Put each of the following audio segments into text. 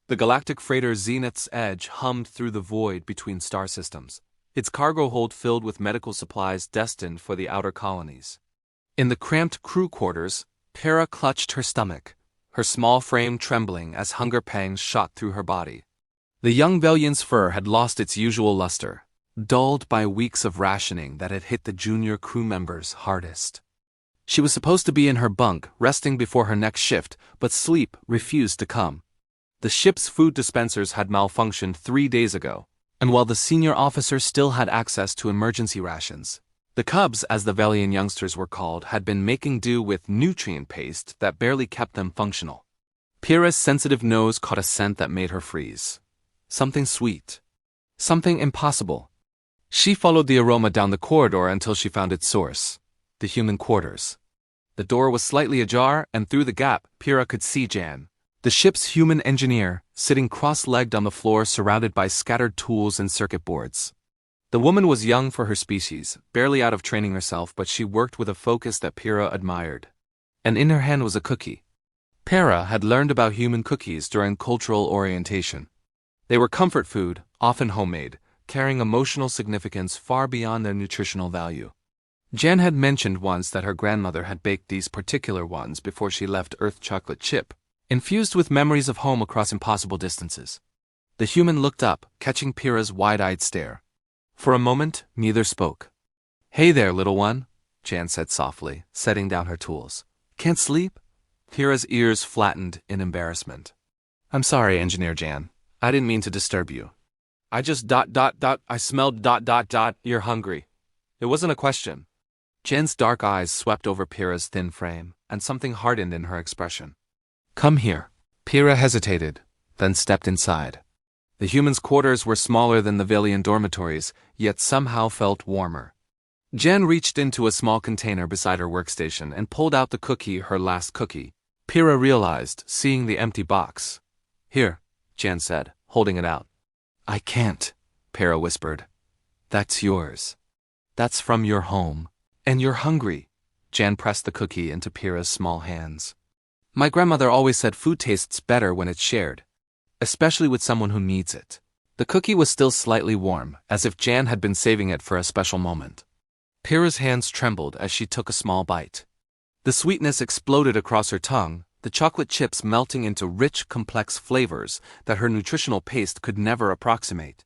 The galactic freighter Zenith's Edge hummed through the void between star systems, its cargo hold filled with medical supplies destined for the outer colonies. In the cramped crew quarters, Para clutched her stomach, her small frame trembling as hunger pangs shot through her body. The young Velian's fur had lost its usual luster, dulled by weeks of rationing that had hit the junior crew members hardest. She was supposed to be in her bunk, resting before her next shift, but sleep refused to come. The ship's food dispensers had malfunctioned 3 days ago, and while the senior officer still had access to emergency rations, the Cubs, as the Velian youngsters were called, had been making do with nutrient paste that barely kept them functional. Pyrrha's sensitive nose caught a scent that made her freeze. Something sweet. Something impossible. She followed the aroma down the corridor until she found its source, the human quarters. The door was slightly ajar, and through the gap, Pyrrha could see Jan, the ship's human engineer, sitting cross-legged on the floor surrounded by scattered tools and circuit boards. The woman was young for her species, barely out of training herself, but she worked with a focus that Pyrrha admired. And in her hand was a cookie. Pyrrha had learned about human cookies during cultural orientation. They were comfort food, often homemade, carrying emotional significance far beyond their nutritional value. Jan had mentioned once that her grandmother had baked these particular ones before she left Earth chocolate chip, infused with memories of home across impossible distances. The human looked up, catching Pyrrha's wide-eyed stare. For a moment, neither spoke. "Hey there, little one," Jan said softly, setting down her tools. "Can't sleep?" Pyrrha's ears flattened in embarrassment. "I'm sorry, Engineer Jan. I didn't mean to disturb you. I just I smelled you're hungry. It wasn't a question." Jan's dark eyes swept over Pyrrha's thin frame, and something hardened in her expression. "Come here." Pyrrha hesitated, then stepped inside. The humans' quarters were smaller than the Velian dormitories, yet somehow felt warmer. Jan reached into a small container beside her workstation and pulled out the cookie, her last cookie. Pyrrha realized, seeing the empty box. "Here," Jan said, holding it out. "I can't," Pyrrha whispered. "That's yours. That's from your home. And you're hungry." Jan pressed the cookie into Pyrrha's small hands. "My grandmother always said food tastes better when it's shared, especially with someone who needs it." The cookie was still slightly warm, as if Jan had been saving it for a special moment. Pyrrha's hands trembled as she took a small bite. The sweetness exploded across her tongue, the chocolate chips melting into rich, complex flavors that her nutritional paste could never approximate.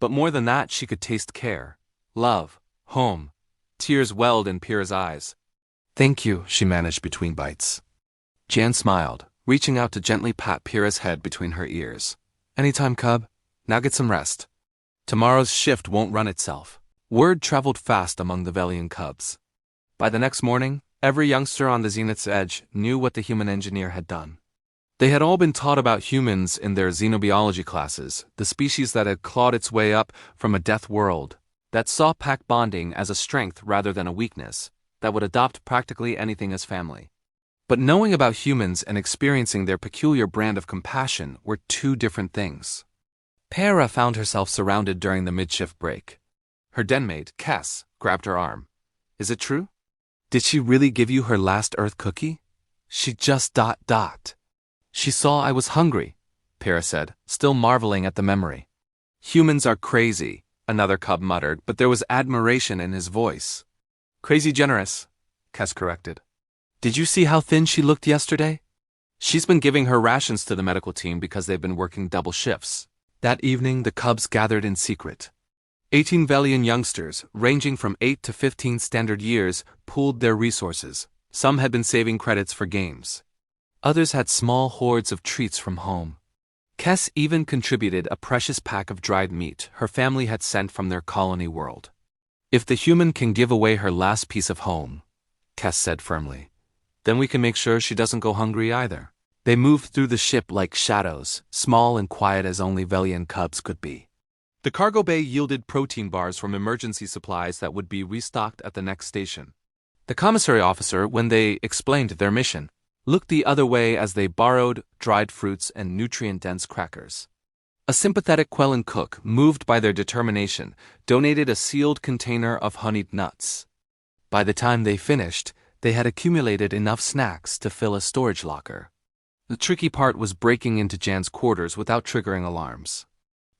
But more than that, she could taste care, love, home. Tears welled in Pyrrha's eyes. "Thank you," she managed between bites. Jan smiled, reaching out to gently pat Pyrrha's head between her ears. "Anytime, cub. Now get some rest. Tomorrow's shift won't run itself." Word traveled fast among the Velian cubs. By the next morning, every youngster on the Zenith's Edge knew what the human engineer had done. They had all been taught about humans in their xenobiology classes, the species that had clawed its way up from a death world, that saw pack bonding as a strength rather than a weakness, that would adopt practically anything as family. But knowing about humans and experiencing their peculiar brand of compassion were two different things. Pyrrha found herself surrounded during the mid-shift break. Her denmate, Cass, grabbed her arm. "Is it true? Did she really give you her last Earth cookie?" "She just ... She saw I was hungry," Pyrrha said, still marveling at the memory. "Humans are crazy," another cub muttered, but there was admiration in his voice. "Crazy generous," Cass corrected. "Did you see how thin she looked yesterday? She's been giving her rations to the medical team because they've been working double shifts." That evening, the cubs gathered in secret. 18 Velian youngsters, ranging from 8 to 15 standard years, pooled their resources. Some had been saving credits for games. Others had small hoards of treats from home. Cass even contributed a precious pack of dried meat her family had sent from their colony world. "If the human can give away her last piece of home," Cass said firmly, "then we can make sure she doesn't go hungry either." They moved through the ship like shadows, small and quiet as only Velian cubs could be. The cargo bay yielded protein bars from emergency supplies that would be restocked at the next station. The commissary officer, when they explained their mission, looked the other way as they borrowed dried fruits and nutrient-dense crackers. A sympathetic Quellan cook, moved by their determination, donated a sealed container of honeyed nuts. By the time they finished, they had accumulated enough snacks to fill a storage locker. The tricky part was breaking into Jan's quarters without triggering alarms.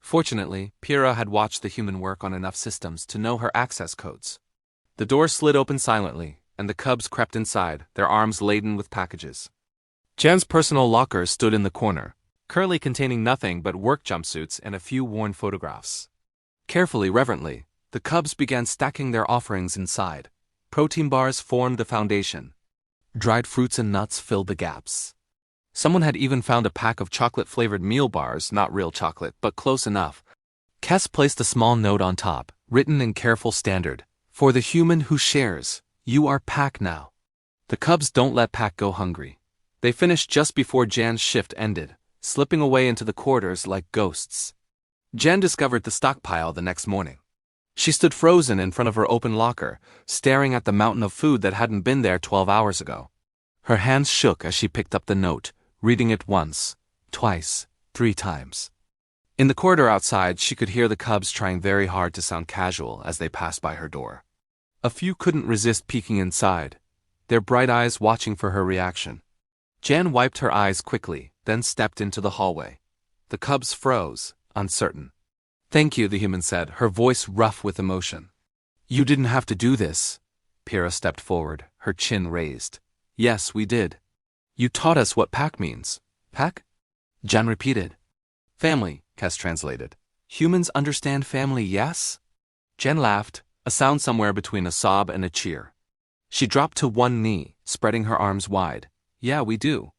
Fortunately, Pyrrha had watched the human work on enough systems to know her access codes. The door slid open silently, and the cubs crept inside, their arms laden with packages. Jan's personal locker stood in the corner, currently containing nothing but work jumpsuits and a few worn photographs. Carefully, reverently, the cubs began stacking their offerings inside. Protein bars formed the foundation. Dried fruits and nuts filled the gaps. Someone had even found a pack of chocolate-flavored meal bars, not real chocolate, but close enough. Kes placed a small note on top, written in careful standard. For the human who shares, you are pack now. The cubs don't let pack go hungry. They finished just before Jan's shift ended, slipping away into the corridors like ghosts. Jan discovered the stockpile the next morning. She stood frozen in front of her open locker, staring at the mountain of food that hadn't been there 12 hours ago. Her hands shook as she picked up the note, reading it once, twice, 3 times. In the corridor outside, she could hear the cubs trying very hard to sound casual as they passed by her door. A few couldn't resist peeking inside, their bright eyes watching for her reaction. Jan wiped her eyes quickly, then stepped into the hallway. The cubs froze, uncertain. Thank you, the human said, her voice rough with emotion. You didn't have to do this. Pyrrha stepped forward, her chin raised. Yes, we did. You taught us what pack means. Pack? Jan repeated. Family, Kes translated. Humans understand family, yes? Jen laughed, a sound somewhere between a sob and a cheer. She dropped to one knee, spreading her arms wide. Yeah, we do.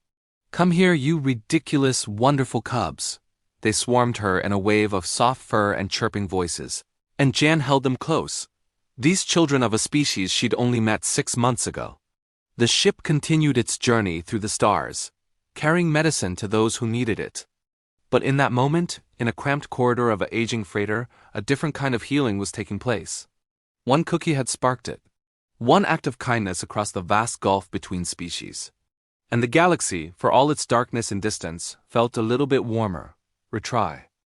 Come here, you ridiculous, wonderful cubs. They swarmed her in a wave of soft fur and chirping voices, and Jan held them close. These children of a species she'd only met 6 months ago. The ship continued its journey through the stars, carrying medicine to those who needed it. But in that moment, in a cramped corridor of an aging freighter, a different kind of healing was taking place. One cookie had sparked it. One act of kindness across the vast gulf between species. And the galaxy, for all its darkness and distance, felt a little bit warmer. Retry.